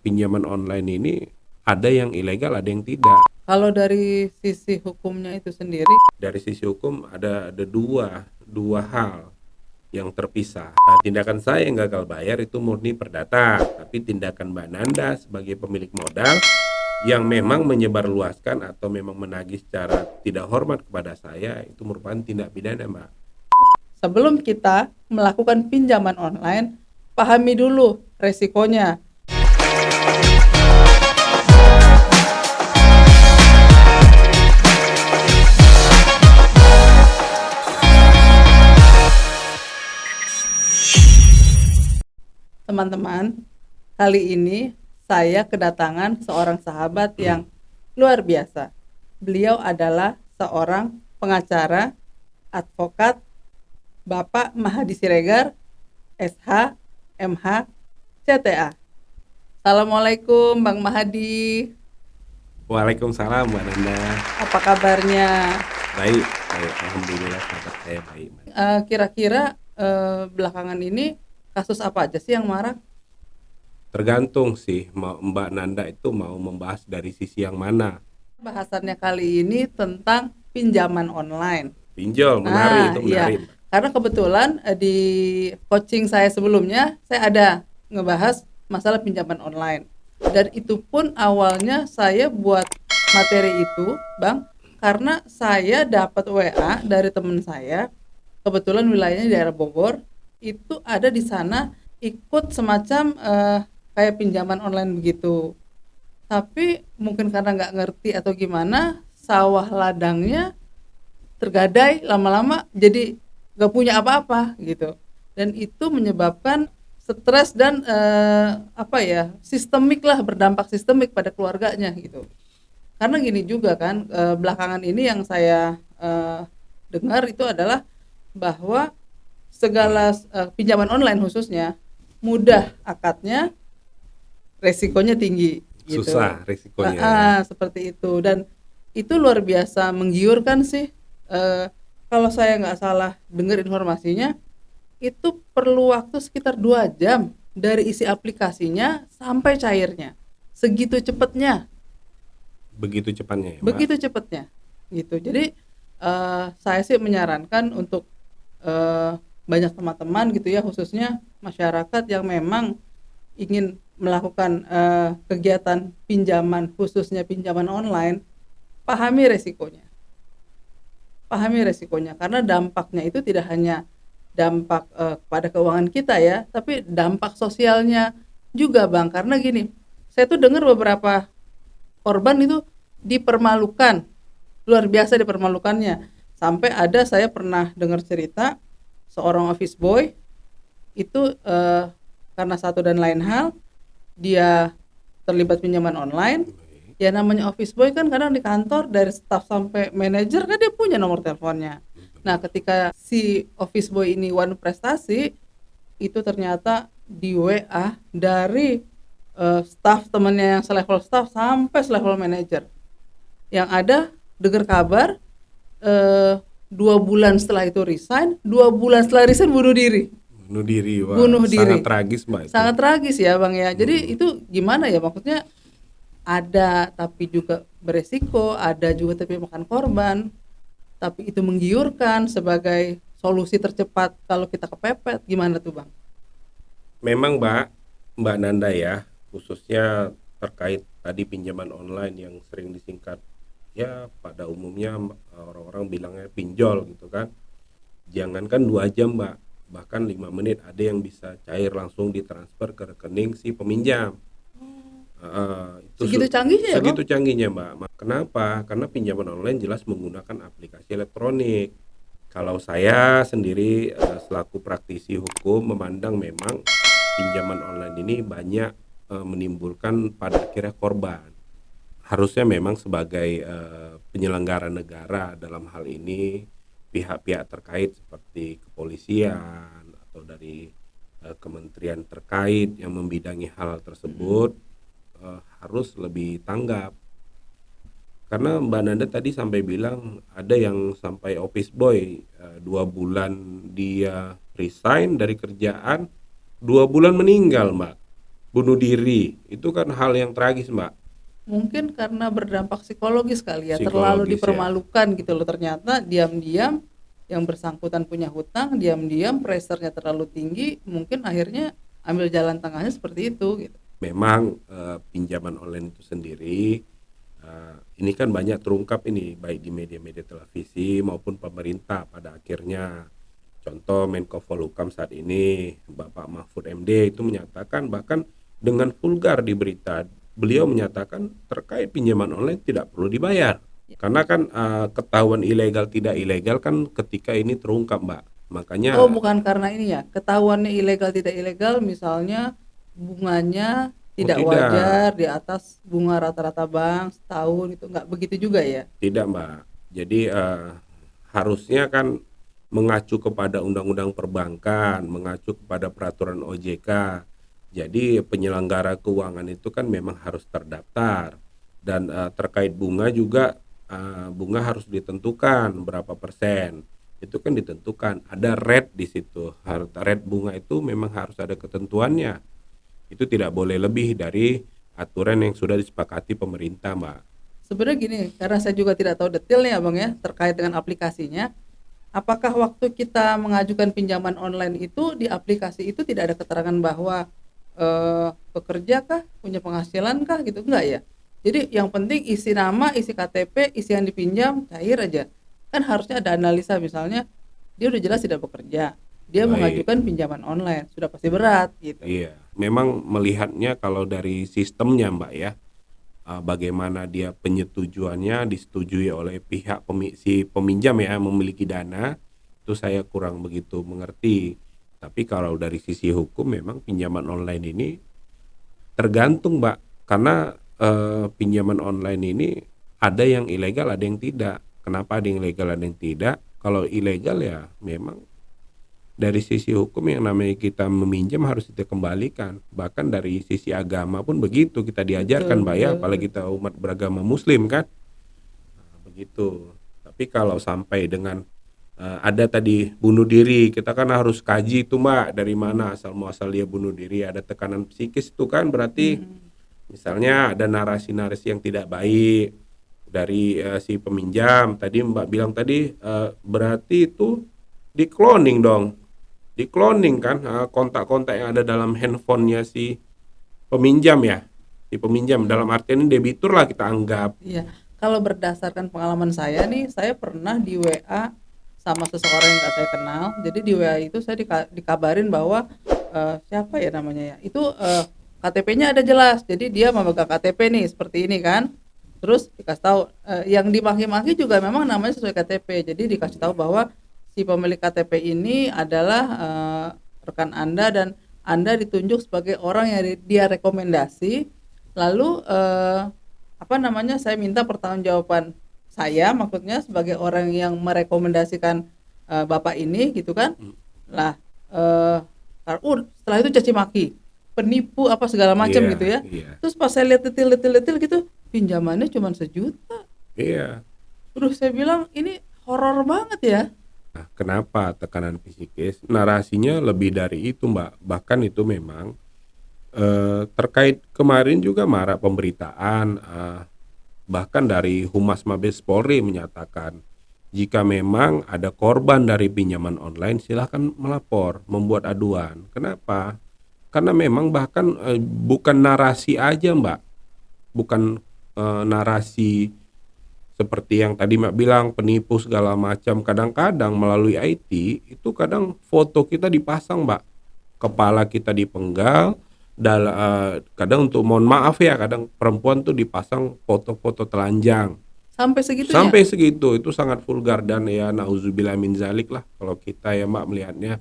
pinjaman online ini ada yang ilegal, ada yang tidak. Kalau dari sisi hukumnya itu sendiri, Dari sisi hukum ada dua hal yang terpisah. Nah, tindakan saya yang gagal bayar itu murni perdata, tapi tindakan Mbak Nanda sebagai pemilik modal yang memang menyebarluaskan atau memang menagih secara tidak hormat kepada saya itu merupakan tindak pidana, Mbak. sebelum kita melakukan pinjaman online, pahami dulu resikonya. Teman-teman, kali ini saya kedatangan seorang sahabat yang luar biasa. Beliau adalah seorang pengacara, advokat, Bapak Mahadi Siregar, SH, MH, CTA. Assalamualaikum Bang Mahadi. Waalaikumsalam, Mbak Nanda. Apa kabarnya? Baik, baik. Alhamdulillah kabar saya baik, Mbak. Kira-kira belakangan ini kasus apa aja sih yang marak? Tergantung sih Mbak Nanda itu mau membahas dari sisi yang mana. Bahasannya kali ini tentang pinjaman online. Pinjol, menarik, Nah, itu iya. menarik, Mbak. Karena kebetulan di coaching saya sebelumnya, saya ada ngebahas masalah pinjaman online. Dan itu pun awalnya saya buat materi itu, Bang, karena saya dapat WA dari teman saya, kebetulan wilayahnya di daerah Bogor, itu ada di sana ikut semacam kayak pinjaman online begitu. Tapi mungkin karena nggak ngerti atau gimana, sawah ladangnya tergadai, lama-lama jadi gak punya apa-apa gitu, dan itu menyebabkan stres dan sistemik lah, berdampak sistemik pada keluarganya gitu. Karena gini juga kan, belakangan ini yang saya dengar itu adalah bahwa segala pinjaman online khususnya mudah akadnya, resikonya tinggi gitu. Susah risikonya. Seperti itu, dan itu luar biasa menggiurkan sih. Kalau saya nggak salah dengar informasinya, itu perlu waktu sekitar 2 jam dari isi aplikasinya sampai cairnya. Segitu cepatnya, Begitu cepatnya ya, Mbak. begitu cepatnya gitu. Jadi saya sih menyarankan untuk banyak teman-teman gitu ya, khususnya masyarakat yang memang ingin melakukan kegiatan pinjaman, khususnya pinjaman online, pahami resikonya. Pahami resikonya, karena dampaknya itu tidak hanya dampak pada keuangan kita ya, tapi dampak sosialnya juga, Bang. Karena gini, saya tuh dengar beberapa korban itu dipermalukan, luar biasa dipermalukannya. Sampai ada, saya pernah dengar cerita seorang office boy itu karena satu dan lain hal dia terlibat pinjaman online. Ya namanya office boy kan kadang di kantor dari staff sampai manajer kan dia punya nomor teleponnya. Nah, ketika si office boy ini one prestasi, itu ternyata di WA dari staff temennya yang selevel staff sampai selevel manajer. Yang ada dengar kabar 2 bulan setelah itu resign, 2 bulan setelah resign bunuh diri. Bunuh diri, wah, Bunuh diri. sangat tragis, Mbak, itu. Sangat tragis ya, Bang ya. Jadi itu gimana ya, maksudnya ada tapi juga beresiko, ada juga tapi makan korban, tapi itu menggiurkan sebagai solusi tercepat kalau kita kepepet. Gimana tuh, Bang? Memang, Mbak Nanda ya, khususnya terkait tadi pinjaman online yang sering disingkat ya pada umumnya orang-orang bilangnya pinjol gitu kan. Jangankan 2 jam, Mbak, bahkan 5 menit ada yang bisa cair langsung ditransfer ke rekening si peminjam. Itu Segitu canggihnya ya, Bang? segitu canggihnya, Mbak. Kenapa? Karena pinjaman online jelas menggunakan aplikasi elektronik. Kalau saya sendiri selaku praktisi hukum memandang memang pinjaman online ini banyak menimbulkan pada akhirnya korban. Harusnya memang sebagai penyelenggara negara dalam hal ini, pihak-pihak terkait seperti kepolisian atau dari kementerian terkait yang membidangi hal tersebut harus lebih tanggap. Karena Mbak Nanda tadi sampai bilang ada yang sampai office boy 2 bulan dia resign dari kerjaan, 2 bulan meninggal, Mbak. bunuh diri. Itu kan hal yang tragis, Mbak. Mungkin karena berdampak psikologis kali ya, terlalu Psikologis ya. dipermalukan gitu loh. Ternyata diam-diam yang bersangkutan punya hutang, diam-diam pressure-nya terlalu tinggi, mungkin akhirnya ambil jalan tengahnya seperti itu gitu. Memang pinjaman online itu sendiri ini kan banyak terungkap ini baik di media-media televisi maupun pemerintah pada akhirnya. Contoh Menko Polhukam saat ini Bapak Mahfud MD itu menyatakan, bahkan dengan vulgar di berita beliau menyatakan terkait pinjaman online tidak perlu dibayar. Karena kan ketahuan ilegal tidak ilegal kan ketika ini terungkap, Mbak. Makanya Oh, bukan karena ini ya, ketahuannya ilegal tidak ilegal, misalnya bunganya tidak tidak, wajar di atas bunga rata-rata bank setahun, itu nggak begitu juga ya? tidak, Mbak. Jadi harusnya kan mengacu kepada undang-undang perbankan, mengacu kepada peraturan OJK. Jadi penyelenggara keuangan itu kan memang harus terdaftar, dan terkait bunga juga bunga harus ditentukan berapa persen. Itu kan ditentukan, ada rate di situ. Rate bunga itu memang harus ada ketentuannya. Itu tidak boleh lebih dari aturan yang sudah disepakati pemerintah, Mbak. Sebenarnya gini, karena saya juga tidak tahu detailnya Bang ya, terkait dengan aplikasinya, apakah waktu kita mengajukan pinjaman online itu di aplikasi itu tidak ada keterangan bahwa pekerja kah, punya penghasilan kah gitu, enggak ya? Jadi yang penting isi nama, isi KTP, isi yang dipinjam, cair aja. Kan harusnya ada analisa, misalnya dia udah jelas tidak bekerja, dia Baik. mengajukan pinjaman online, sudah pasti berat gitu. Iya, memang melihatnya kalau dari sistemnya, Mbak ya, bagaimana dia penyetujuannya disetujui oleh pihak si peminjam ya, memiliki dana, itu saya kurang begitu mengerti. Tapi kalau dari sisi hukum memang pinjaman online ini tergantung, Mbak, karena pinjaman online ini ada yang ilegal, ada yang tidak. Kenapa ada yang ilegal, ada yang tidak? Kalau ilegal ya memang dari sisi hukum yang namanya kita meminjam harus kita kembalikan. Bahkan dari sisi agama pun begitu, kita Betul, diajarkan, Mbak ya, betul, apalagi kita umat beragama muslim kan. Nah, begitu. Tapi kalau sampai dengan ada tadi bunuh diri, kita kan harus kaji itu, Mbak, dari mana asal muasal dia bunuh diri. Ada tekanan psikis itu kan, berarti misalnya ada narasi-narasi yang tidak baik dari si peminjam. Tadi Mbak bilang tadi berarti itu di cloning dong. Di cloning kan kontak-kontak yang ada dalam handphonenya si peminjam ya. Si peminjam dalam artian ini debitur lah kita anggap. iya. Kalau berdasarkan pengalaman saya nih, saya pernah di WA sama seseorang yang gak saya kenal. Jadi di WA itu saya dikabarin bahwa siapa ya namanya ya, itu KTP-nya ada jelas. Jadi dia memegang KTP nih seperti ini kan. Terus dikasih tahu yang dimaki-maki juga memang namanya sesuai KTP. Jadi dikasih tahu bahwa si pemilik KTP ini adalah rekan Anda, dan Anda ditunjuk sebagai orang yang dia rekomendasi. Lalu apa namanya, saya minta pertanggungjawaban saya, maksudnya sebagai orang yang merekomendasikan bapak ini gitu kan. Lah setelah itu caci maki, penipu apa segala macam Iya, gitu ya. iya. Terus pas saya lihat detail-detail gitu, pinjamannya cuma 1 juta. Iya. Terus saya bilang ini horor banget ya. Nah, kenapa tekanan psikis? Narasinya lebih dari itu, Mbak. Bahkan itu memang terkait kemarin juga marak pemberitaan, bahkan dari Humas Mabes Polri menyatakan jika memang ada korban dari pinjaman online silahkan melapor, membuat aduan. Kenapa? Karena memang bahkan bukan narasi aja, Mbak, bukan narasi seperti yang tadi Mbak bilang penipu segala macam. Kadang-kadang melalui IT itu kadang foto kita dipasang, Mbak, kepala kita dipenggal, kadang untuk mohon maaf ya, kadang perempuan tuh dipasang foto-foto telanjang Sampai segitunya. sampai segitu. Itu sangat vulgar dan ya nauzubillah min zalik lah kalau kita ya, Mbak, melihatnya.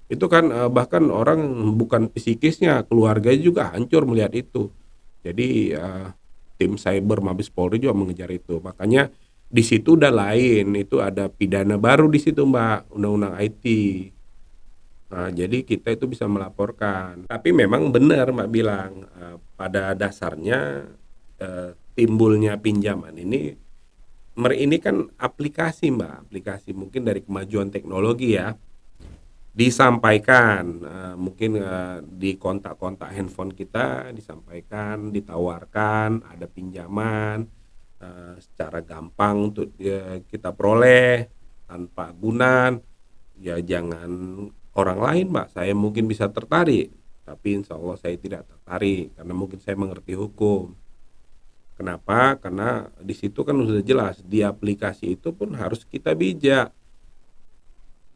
Itu kan bahkan orang bukan psikisnya, keluarga juga hancur melihat itu. Jadi tim cyber Mabes Polri juga mengejar itu. Makanya di situ udah lain, itu ada pidana baru di situ, Mbak, undang-undang IT. Nah, jadi kita itu bisa melaporkan. Tapi memang benar Mbak bilang, pada dasarnya timbulnya pinjaman ini kan aplikasi, Mbak, aplikasi mungkin dari kemajuan teknologi ya. disampaikan, mungkin di kontak-kontak handphone kita disampaikan, ditawarkan ada pinjaman secara gampang untuk kita peroleh tanpa agunan. Ya jangan orang lain Mbak, saya mungkin bisa tertarik, tapi insya Allah saya tidak tertarik karena mungkin saya mengerti hukum. Kenapa? Karena di situ kan sudah jelas di aplikasi itu pun harus kita bijak.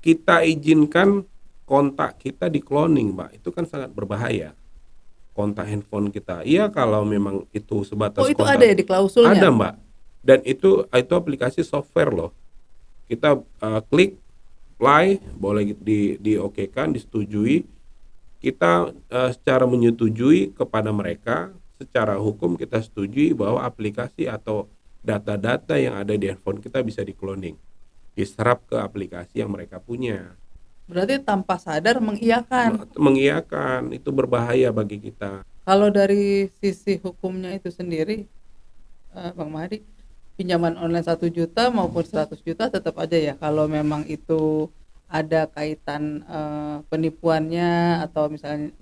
Kita izinkan kontak kita di cloning, Mbak. Itu kan sangat berbahaya. Kontak handphone kita. Iya kalau memang itu Oh, sebatas itu ada kontak. ya di klausulnya? Ada, Mbak. Dan itu aplikasi software loh. Kita klik play, boleh di oke-kan, disetujui. Kita secara menyetujui kepada mereka, secara hukum kita setujui bahwa aplikasi atau data-data yang ada di handphone kita bisa di-cloning, diserap ke aplikasi yang mereka punya. Berarti tanpa sadar mengiyakan. Mengiyakan, itu berbahaya bagi kita. Kalau dari sisi hukumnya itu sendiri, Bang Mahdi, pinjaman online 1 juta maupun 100 juta tetap aja ya, kalau memang itu ada kaitan penipuannya atau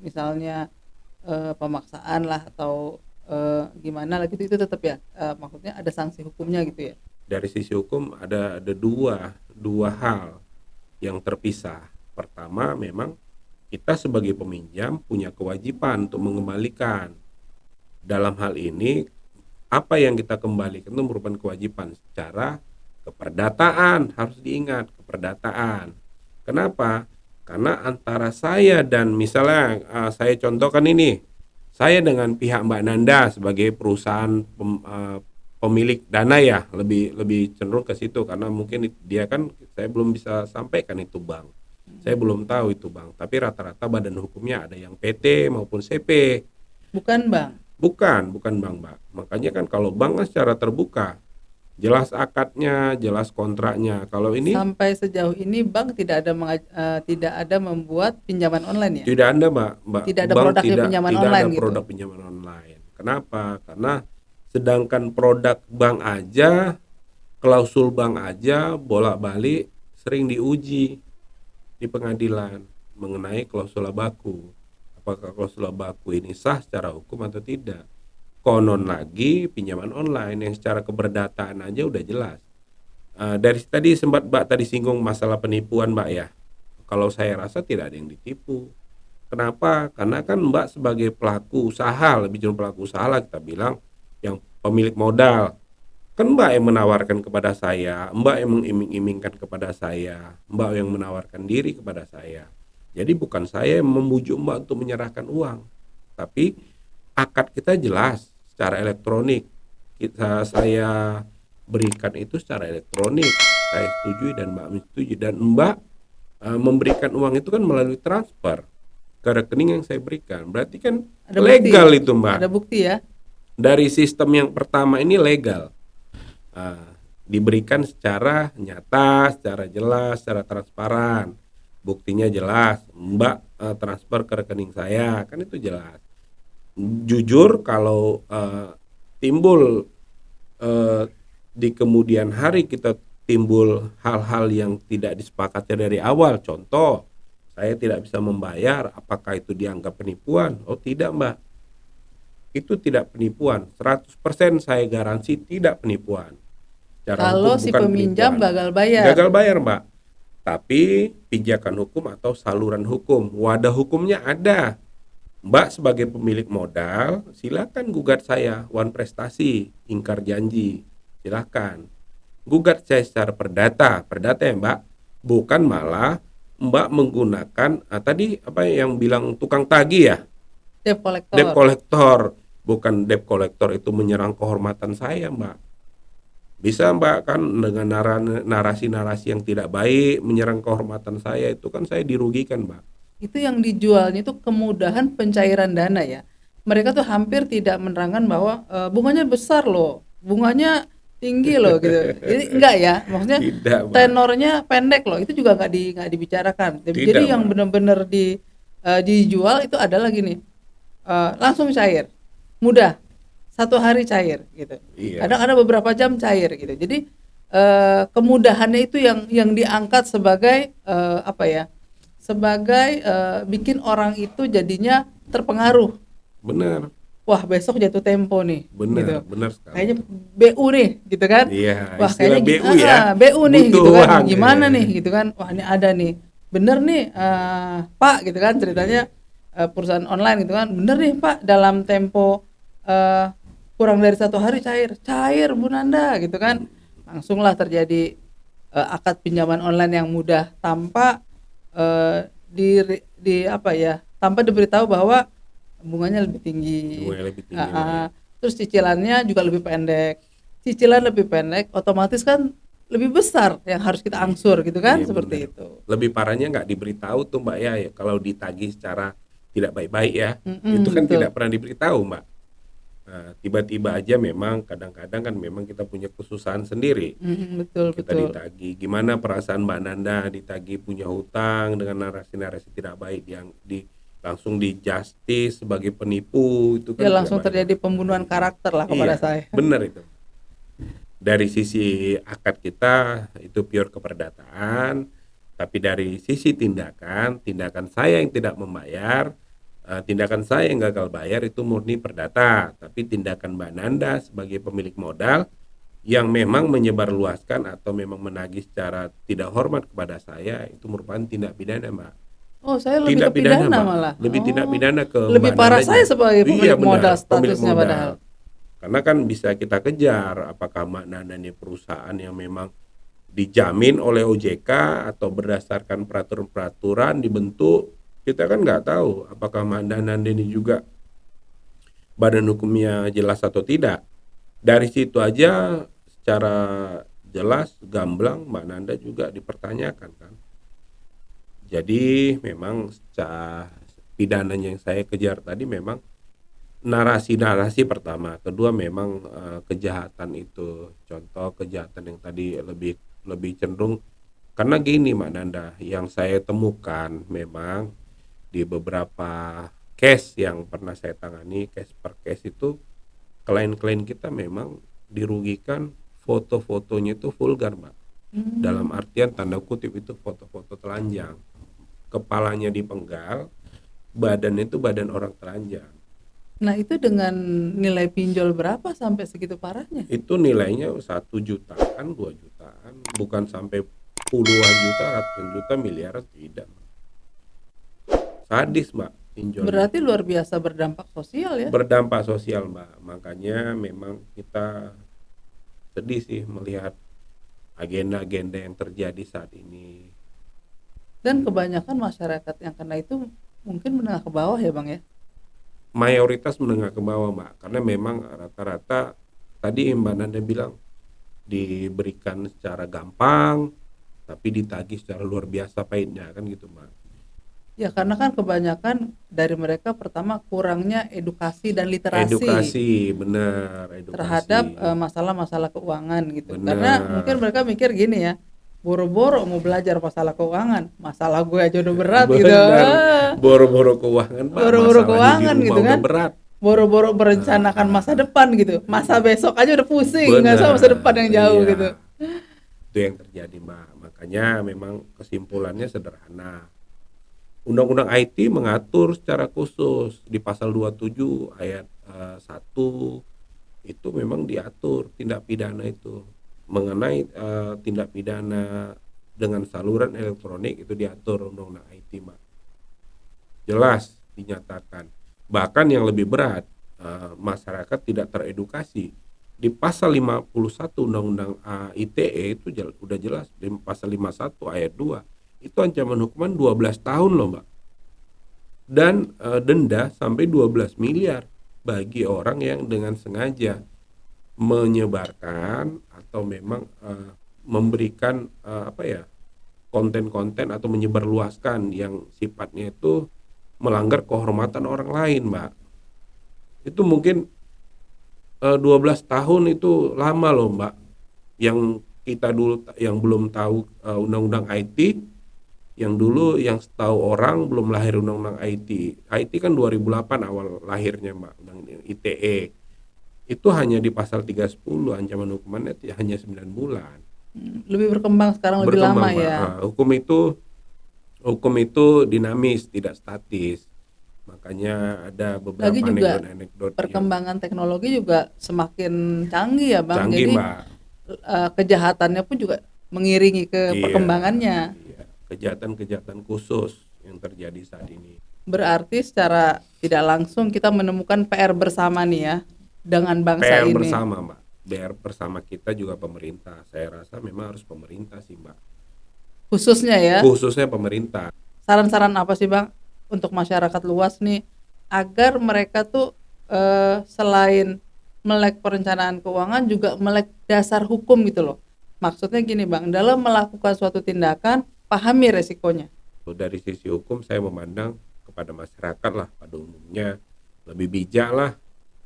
misalnya pemaksaan lah atau gimana lah gitu, itu tetap ya, maksudnya ada sanksi hukumnya gitu ya. Dari sisi hukum ada dua hal yang terpisah. Pertama, memang kita sebagai peminjam punya kewajiban untuk mengembalikan. Dalam hal ini, apa yang kita kembalikan itu merupakan kewajiban secara keperdataan. Harus diingat, keperdataan. Kenapa? Karena antara saya dan misalnya saya contohkan ini, saya dengan pihak Mbak Nanda sebagai perusahaan pemilik dana ya, lebih cenderung ke situ karena mungkin dia kan, saya belum bisa sampaikan itu bank. Saya belum tahu itu bank, tapi rata-rata badan hukumnya ada yang PT maupun CP. Bukan Bang. Bukan bank, Mbak. Makanya kan kalau bank kan secara terbuka, jelas akadnya, jelas kontraknya. Kalau ini Sampai sejauh ini bank tidak ada membuat pinjaman online ya? tidak ada, Mbak. Tidak ada Bank produknya pinjaman tidak online ada gitu? produk pinjaman online. Kenapa? Karena sedangkan produk bank aja, klausul bank aja bolak-balik sering diuji di pengadilan mengenai klausul baku. Apakah klausul baku ini sah secara hukum atau tidak? Konon lagi pinjaman online yang secara keberdataan aja udah jelas. Dari tadi sempat Mbak tadi singgung masalah penipuan, Mbak ya. Kalau saya rasa tidak ada yang ditipu. Kenapa? Karena kan Mbak sebagai pelaku usaha, lebih cenderung pelaku usaha lah kita bilang, yang pemilik modal. Kan Mbak yang menawarkan kepada saya, Mbak yang mengiming-imingkan kepada saya, Mbak yang menawarkan diri kepada saya. Jadi bukan saya yang membujuk Mbak untuk menyerahkan uang, tapi akad kita jelas secara elektronik. Saya berikan itu secara elektronik, saya setujui dan Mbak menyetujui, dan Mbak memberikan uang itu kan melalui transfer ke rekening yang saya berikan. Berarti kan Ada legal bukti, itu, Mbak. ada bukti ya. Dari sistem yang pertama ini legal. Diberikan secara nyata, secara jelas, secara transparan. Buktinya jelas, Mbak transfer ke rekening saya, kan itu jelas. Jujur kalau timbul di kemudian hari kita timbul hal-hal yang tidak disepakati dari awal, contoh saya tidak bisa membayar, apakah itu dianggap penipuan? Oh tidak, Mbak, itu tidak penipuan, 100% saya garansi tidak penipuan. Secara Kalau hukum si bukan peminjam penipuan. gagal bayar. Gagal bayar, Mbak. Tapi pijakan hukum atau saluran hukum, wadah hukumnya ada. Mbak sebagai pemilik modal, silakan gugat saya, One Prestasi, ingkar janji, silakan. Gugat saya secara perdata ya Mbak, bukan malah Mbak menggunakan tadi apa yang bilang tukang tagih ya, Debt collector. debt collector. Bukan debt collector itu menyerang kehormatan saya, Mbak. Bisa Mbak kan dengan narasi-narasi yang tidak baik menyerang kehormatan saya, itu kan saya dirugikan, Mbak. Itu yang dijualnya itu kemudahan pencairan dana ya. Mereka tuh hampir tidak menerangkan bahwa bunganya besar loh, bunganya tinggi loh gitu. Jadi enggak ya, maksudnya Tidak, Mbak. tenornya pendek loh. Itu juga nggak dibicarakan. Jadi Tidak, yang Mbak. benar-benar dijual itu adalah gini, langsung cair, mudah, 1 hari cair gitu. Iya. Kadang ada beberapa jam cair gitu. Jadi kemudahannya itu yang diangkat sebagai apa ya, sebagai bikin orang itu jadinya terpengaruh. Benar, Wah, besok jatuh tempo nih, gitu. benar sekali. Kayaknya BU nih, gitu kan. Iya, Wah, istilah kayaknya BU ya, BU nih, butuh gitu kan. uang. Gimana nih, gitu kan. Wah, ini ada nih. Bener nih, Pak, gitu kan ceritanya, perusahaan online gitu kan. Bener nih, Pak, dalam tempo eh, kurang dari 1 hari cair Bu Nanda, gitu kan. Langsunglah terjadi akad pinjaman online yang mudah tanpa di apa ya, tanpa diberitahu bahwa bunganya lebih tinggi. Bunganya lebih tinggi lah ya. Terus cicilannya juga lebih pendek. Cicilan lebih pendek, otomatis kan lebih besar yang harus kita angsur gitu kan, Iya, seperti benar. itu. Lebih parahnya nggak diberitahu tuh Mbak ya, kalau ditagih secara tidak baik-baik ya, itu kan Betul. tidak pernah diberitahu Mbak. Nah, tiba-tiba aja memang kadang-kadang kan memang kita punya kesusahan sendiri. Betul Kita betul. ditagih, gimana perasaan Mbak Nanda ditagih punya hutang dengan narasi-narasi tidak baik yang langsung di justice sebagai penipu, itu Ya kan tidak langsung baik. terjadi pembunuhan karakter lah kepada Iya, saya. benar itu. Dari sisi akad kita itu pure keperdataan, tapi dari sisi tindakan saya yang tidak membayar, tindakan saya yang gagal bayar itu murni perdata. Tapi tindakan Mbak Nanda sebagai pemilik modal yang memang menyebarluaskan atau memang menagih secara tidak hormat kepada saya itu merupakan tindak pidana, Mbak. Oh, saya lebih Tindak ke pidana Mbak. malah. Lebih tindak Oh, pidana ke lebih Mbak parah Nandanya. saya sebagai Iya, pemilik modal benar, pemilik statusnya modal. padahal. Karena kan bisa kita kejar apakah Mbak Nanda ini perusahaan yang memang dijamin oleh OJK atau berdasarkan peraturan-peraturan dibentuk. Kita kan nggak tahu apakah Mbak Nanda ini juga badan hukumnya jelas atau tidak. Dari situ aja secara jelas gamblang Mbak Nanda juga dipertanyakan kan. Jadi memang secara pidananya yang saya kejar tadi memang narasi-narasi pertama, kedua memang kejahatan itu. Contoh kejahatan yang tadi lebih lebih cenderung karena gini Mbak Nanda, yang saya temukan memang di beberapa case yang pernah saya tangani, case per case itu klien-klien kita memang dirugikan foto-fotonya itu vulgar Mbak. Dalam artian tanda kutip itu foto-foto telanjang. Kepalanya dipenggal, badan itu badan orang telanjang. Nah, itu dengan nilai pinjol berapa sampai segitu parahnya? Itu nilainya 1 jutaan, 2 jutaan, bukan sampai puluhan juta, ratusan juta, miliaran, tidak. Sadis Mbak pinjol. Berarti luar biasa berdampak sosial ya? Berdampak sosial Mbak, makanya memang kita sedih sih melihat agenda-agenda yang terjadi saat ini. Dan kebanyakan masyarakat yang kena itu mungkin menengah ke bawah ya Bang ya? Mayoritas menengah ke bawah Mbak, karena memang rata-rata tadi Mbak Nanda bilang diberikan secara gampang tapi ditagih secara luar biasa pahitnya kan gitu Mbak. Ya karena kan kebanyakan dari mereka pertama kurangnya edukasi dan literasi Edukasi, benar, edukasi. terhadap masalah-masalah keuangan gitu. Benar. Karena mungkin mereka mikir gini ya, boro-boro mau belajar masalah keuangan, masalah gue aja udah berat gitu. Benar. Boro-boro keuangan Pak, Boro-boro masalahnya keuangan di rumah gitu udah kan. berat. Boro-boro merencanakan masa depan gitu, masa besok aja udah pusing, nggak usah Benar. masa depan yang jauh Iya. gitu. Itu yang terjadi Mbak. Makanya memang kesimpulannya sederhana. Undang-undang IT mengatur secara khusus di pasal 27 ayat 1 itu memang diatur tindak pidana itu mengenai tindak pidana dengan saluran elektronik itu diatur undang-undang IT Mbak. Jelas dinyatakan. Bahkan yang lebih berat masyarakat tidak teredukasi. Di pasal 51 undang-undang ITE itu udah jelas di pasal 51 ayat 2 itu ancaman hukuman 12 tahun loh Mbak, dan denda sampai 12 miliar bagi orang yang dengan sengaja menyebarkan atau memang memberikan konten-konten atau menyebarluaskan yang sifatnya itu melanggar kehormatan orang lain Mbak. Itu mungkin 12 tahun itu lama loh Mbak, yang kita dulu yang belum tahu undang-undang IT, yang dulu yang setahu orang belum lahir undang-undang IT kan 2008 awal lahirnya Mbak, undang ITE itu hanya di pasal 310 ancaman hukumannya hanya 9 bulan. Lebih berkembang sekarang lebih lama Mbak. ya. Hukum itu Hukum itu dinamis, tidak statis. Makanya ada beberapa Lagi juga anekdot-anekdot yang perkembangan teknologi juga semakin canggih ya Bang. canggih, Jadi Mbak. kejahatannya pun juga mengiringi ke Iya, perkembangannya. iya. Kejahatan-kejahatan khusus yang terjadi saat ini. Berarti secara tidak langsung kita menemukan PR bersama nih ya dengan bangsa PR ini. bersama, Mbak. PR bersama kita juga pemerintah. Saya rasa memang harus pemerintah sih, Mbak. Khususnya ya, Khususnya pemerintah. saran-saran apa sih Bang untuk masyarakat luas nih agar mereka tuh selain melek perencanaan keuangan juga melek dasar hukum gitu loh. Maksudnya gini Bang, dalam melakukan suatu tindakan pahami resikonya. Dari sisi hukum saya memandang kepada masyarakat lah pada umumnya lebih bijak lah.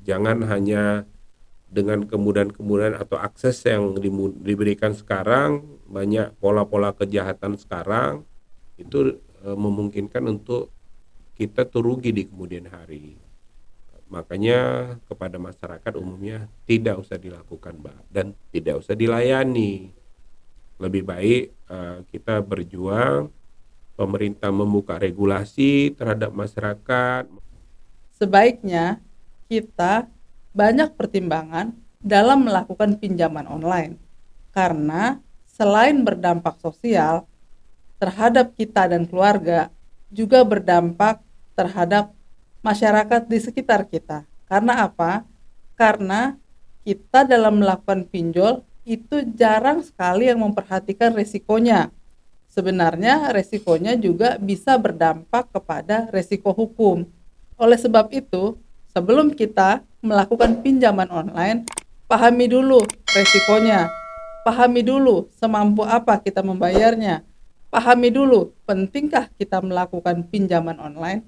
Jangan hanya dengan kemudahan-kemudahan atau akses yang diberikan sekarang, banyak pola-pola kejahatan sekarang itu memungkinkan untuk kita tuh rugi di kemudian hari. Makanya kepada masyarakat umumnya tidak usah dilakukan, Mbak, dan tidak usah dilayani. Lebih baik kita berjuang, pemerintah membuka regulasi terhadap masyarakat. Sebaiknya kita banyak pertimbangan dalam melakukan pinjaman online karena selain berdampak sosial terhadap kita dan keluarga, juga berdampak terhadap masyarakat di sekitar kita. Karena apa? Karena kita dalam melakukan pinjol itu jarang sekali yang memperhatikan resikonya. Sebenarnya resikonya juga bisa berdampak kepada resiko hukum. Oleh sebab itu, sebelum kita melakukan pinjaman online, pahami dulu resikonya. Pahami dulu semampu apa kita membayarnya. Pahami dulu, pentingkah kita melakukan pinjaman online?